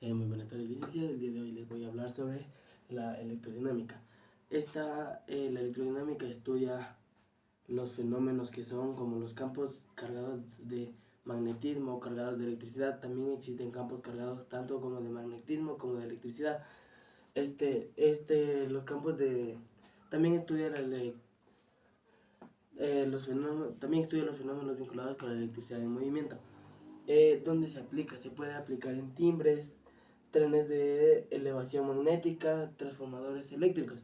Muy buenas tardes, licenciado. El día de hoy les voy a hablar sobre la electrodinámica. La electrodinámica estudia los fenómenos que son como los campos cargados de magnetismo o cargados de electricidad. También existen campos cargados tanto como de magnetismo como de electricidad. Los campos de... También estudia los fenómenos, también estudia los fenómenos vinculados con la electricidad en movimiento. ¿Dónde se aplica? Se puede aplicar en timbres, trenes de elevación magnética, transformadores eléctricos.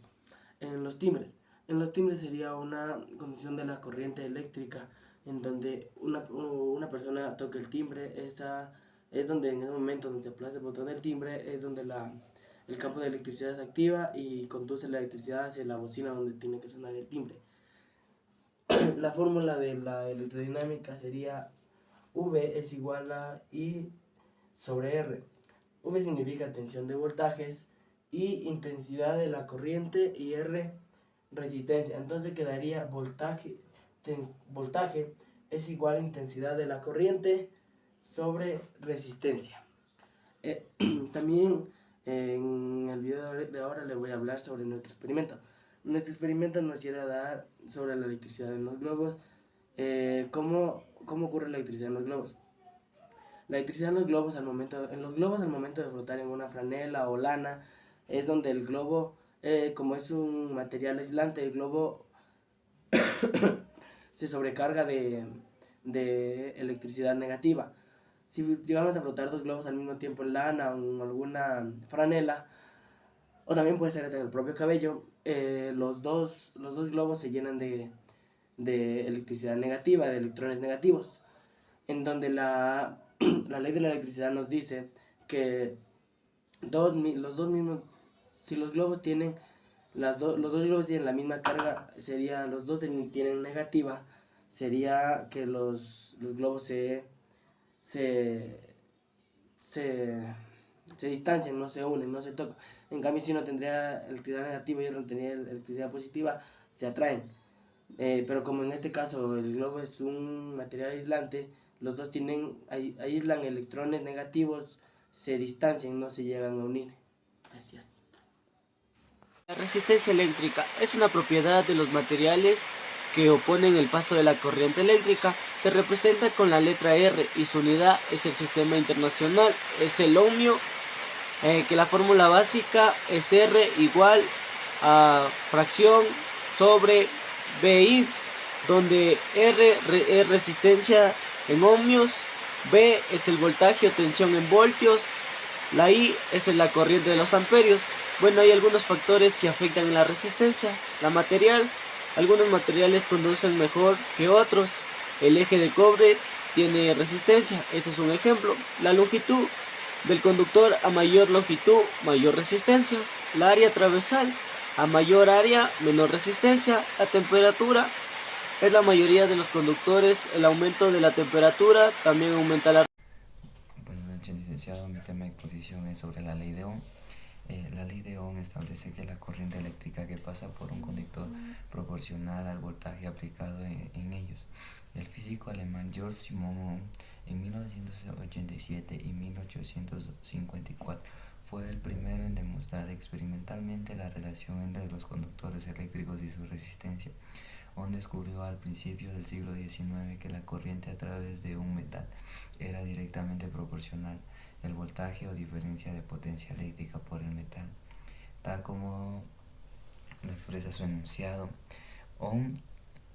En los timbres. En los timbres sería una conducción de la corriente eléctrica en donde una persona toca el timbre. Esa es donde en ese momento donde se aplaza el botón del timbre es donde el campo de electricidad se activa y conduce la electricidad hacia la bocina donde tiene que sonar el timbre. La fórmula de la electrodinámica sería V es igual a I sobre R. V significa tensión de voltajes, I intensidad de la corriente y R resistencia. Entonces quedaría voltaje es igual a intensidad de la corriente sobre resistencia. También en el video de ahora les voy a hablar sobre nuestro experimento. Nuestro experimento nos quiere dar sobre la electricidad en los globos. ¿Cómo ocurre la electricidad en los globos? La electricidad en los globos al momento de flotar en una franela o lana es donde el globo, como es un material aislante, el globo se sobrecarga de electricidad negativa. Si llegamos a flotar dos globos al mismo tiempo en lana o en alguna franela, o también puede ser en el propio cabello, los dos globos se llenan de electricidad negativa, de electrones negativos, en donde la ley de la electricidad nos dice que los dos mismos, si los globos tienen, los dos globos tienen la misma carga, sería, los dos tienen negativa, sería que los globos se, se, se distancian, no se unen, no se tocan. En cambio, si uno tendría electricidad negativa y otro tendría electricidad positiva, se atraen. Pero como en este caso el globo es un material aislante, los dos aíslan electrones negativos, se distancian, no se llegan a unir. Gracias. La resistencia eléctrica es una propiedad de los materiales que oponen el paso de la corriente eléctrica. Se representa con la letra R y su unidad es el sistema internacional, es el ohmio, que la fórmula básica es R igual a fracción sobre BI, donde R es resistencia en ohmios, B es el voltaje o tensión en voltios, la I es la corriente de los amperios. Bueno, hay algunos factores que afectan la resistencia. La material, algunos materiales conducen mejor que otros. El eje de cobre tiene resistencia, ese es un ejemplo. La longitud del conductor, a mayor longitud, mayor resistencia. La área transversal, a mayor área, menor resistencia. La temperatura es la mayoría de los conductores. El aumento de la temperatura también aumenta la... Buenas noches, licenciado. Mi tema de exposición es sobre la ley de Ohm. La ley de Ohm establece que la corriente eléctrica que pasa por un conductor proporcional al voltaje aplicado en ellos. El físico alemán Georg Simon Ohm en 1987 y 1854 fue el primero en demostrar experimentalmente la relación entre los conductores eléctricos y su resistencia. Ohm descubrió al principio del siglo XIX que la corriente a través de un metal era directamente proporcional el voltaje o diferencia de potencia eléctrica por el metal, tal como lo expresa su enunciado. Ohm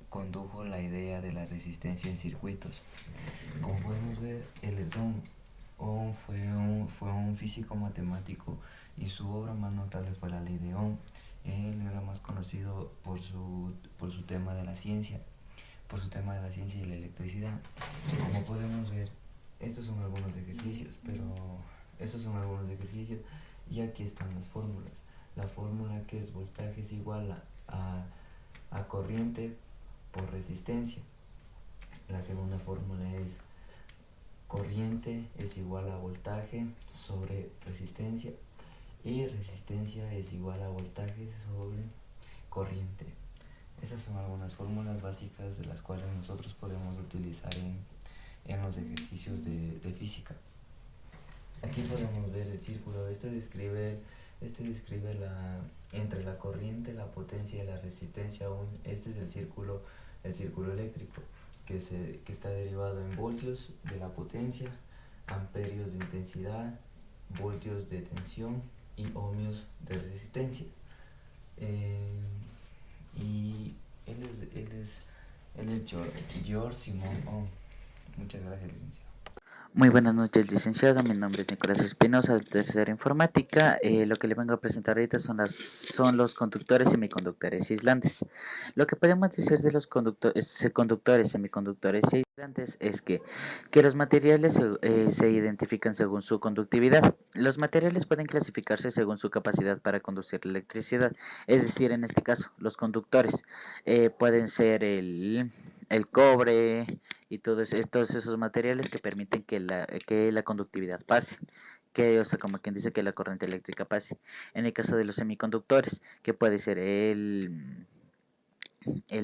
condujo la idea de la resistencia en circuitos. Como podemos ver, Ohm fue un físico matemático y su obra más notable fue la ley de Ohm. Él era más conocido por su tema de la ciencia, y la electricidad. Como podemos ver, estos son algunos ejercicios, y aquí están las fórmulas. La fórmula que es voltaje es igual a corriente por resistencia. La segunda fórmula es corriente es igual a voltaje sobre resistencia y resistencia es igual a voltaje sobre corriente. Esas son algunas fórmulas básicas de las cuales nosotros podemos utilizar en los ejercicios de física. Aquí podemos ver el círculo. Este describe entre la corriente, la potencia y la resistencia. Este es el círculo eléctrico, que está derivado en voltios de la potencia, amperios de intensidad, voltios de tensión y ohmios de resistencia. Y él es George Simon Ohm. Muchas gracias, licenciado. Muy buenas noches, licenciado. Mi nombre es Nicolás Espinosa, de tercera informática. Lo que le vengo a presentar ahorita son los conductores semiconductores y aislantes. Lo que podemos decir de los conductores, semiconductores y aislantes es que los materiales se identifican según su conductividad. Los materiales pueden clasificarse según su capacidad para conducir la electricidad. Es decir, en este caso, los conductores pueden ser el cobre y todos esos materiales que permiten que la conductividad pase, o sea, como quien dice que la corriente eléctrica pase. En el caso de los semiconductores, que puede ser el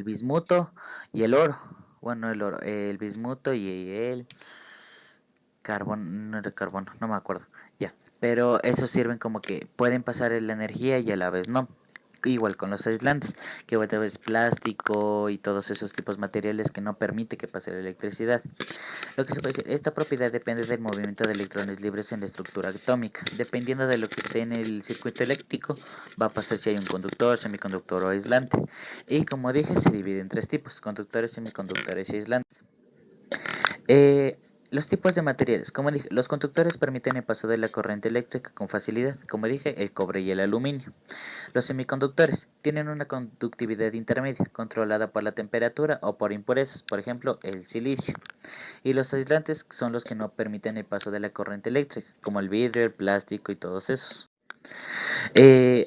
bismuto y el oro. Bueno, el bismuto y el carbono, no era carbono, no me acuerdo, ya. Pero esos sirven como que pueden pasar la energía y a la vez no. Igual con los aislantes, que otra vez plástico y todos esos tipos de materiales que no permite que pase la electricidad. Lo que se puede decir, esta propiedad depende del movimiento de electrones libres en la estructura atómica. Dependiendo de lo que esté en el circuito eléctrico, va a pasar si hay un conductor, semiconductor o aislante. Y como dije, se divide en tres tipos: conductores, semiconductores y aislantes. Los tipos de materiales, como dije, los conductores permiten el paso de la corriente eléctrica con facilidad, como dije, el cobre y el aluminio. Los semiconductores tienen una conductividad intermedia, controlada por la temperatura o por impurezas, por ejemplo, el silicio. Y los aislantes son los que no permiten el paso de la corriente eléctrica, como el vidrio, el plástico y todos esos.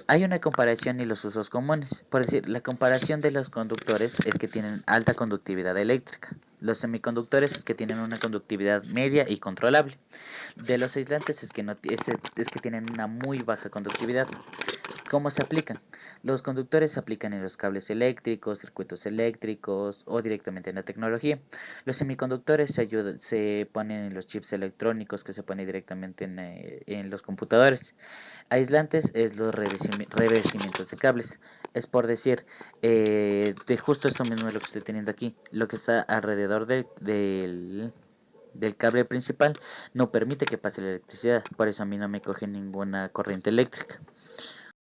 Hay una comparación y los usos comunes. Por decir, la comparación de los conductores es que tienen alta conductividad eléctrica. Los semiconductores es que tienen una conductividad media y controlable. De los aislantes es que tienen una muy baja conductividad. ¿Cómo se aplican? Los conductores se aplican en los cables eléctricos, circuitos eléctricos o directamente en la tecnología. Los semiconductores se ponen en los chips electrónicos que se ponen directamente en los computadores. Aislantes es los revestimientos de cables. Es por decir, de justo esto mismo es lo que estoy teniendo aquí. Lo que está alrededor del cable principal no permite que pase la electricidad. Por eso a mí no me coge ninguna corriente eléctrica.